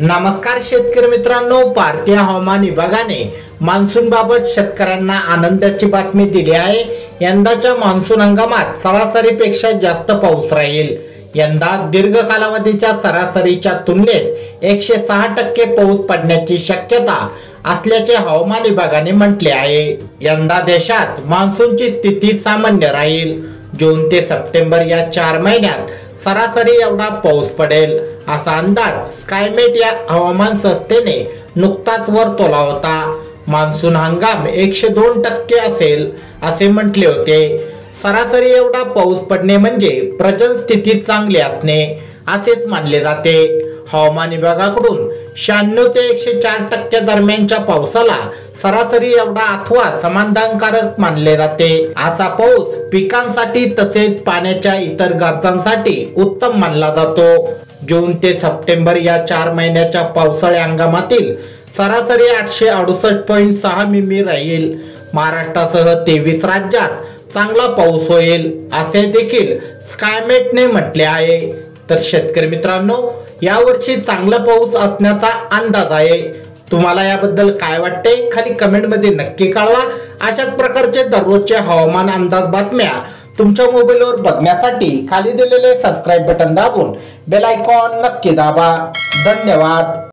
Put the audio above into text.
नमस्कार शेतकरी मित्रांनो, भारतीय हवामान विभागाने मान्सून बाबत शेतकऱ्यांना आनंदाची बातमी दिली आहे। यंदाच्या मान्सून हंगामात सरासरीपेक्षा जास्त पाऊस राहील। यंदा दीर्घ कालावधीच्या सरासरीच्या तुलनेत 106% पाऊस पडण्याची शक्यता असल्याचे हवामान विभागाने म्हटले आहे। यंदा देशात मान्सूनची स्थिती सामान्य राहील। जून ते सप्टेंबर या 4 महिन्यात सरासरी एवढा पाऊस पडेल असा अंदाज स्कायमेट या हवामान संस्थेने नुकताच वर्तवला होता। मान्सून हंगाम 102% असेल असे म्हटले होते। सरासरी एवढा पाऊस पडणे म्हणजे प्रजन स्थिती चांगली असणे असेच मानले जाते। हवामान विभागाकडून 96 ते 104% दरम्यानच्या पावसाला सरासरी एवढा अथवा समाधानकारक मानले जाते। असा पाऊस पिकांसाठी तसेच पाण्याच्या इतर गरजांसाठी उत्तम मानला जातो। जून ते सप्टेंबर या 4 महिन्याच्या पावसाळी हंगामातील सरासरी 868.6 मिमी राहील। महाराष्ट्रासह 23 राज्यात चांगला पाऊस होईल असे देखील स्कायमेटने म्हटले आहे। तर शेतकरी मित्रांनो, यावर्षी चांगला पाऊस असण्याचा अंदाज आहे। तुम्हाला याबद्दल काय वाटते खाली कमेंट मध्ये नक्की कळवा। अशाच प्रकारचे दररोजचे हवामान अंदाज बातम्या तुमच्या मोबाईलवर बघण्यासाठी खाली दिलेले सबस्क्राइब बटन दाबून बेल आयकॉन नक्की दाबा। धन्यवाद।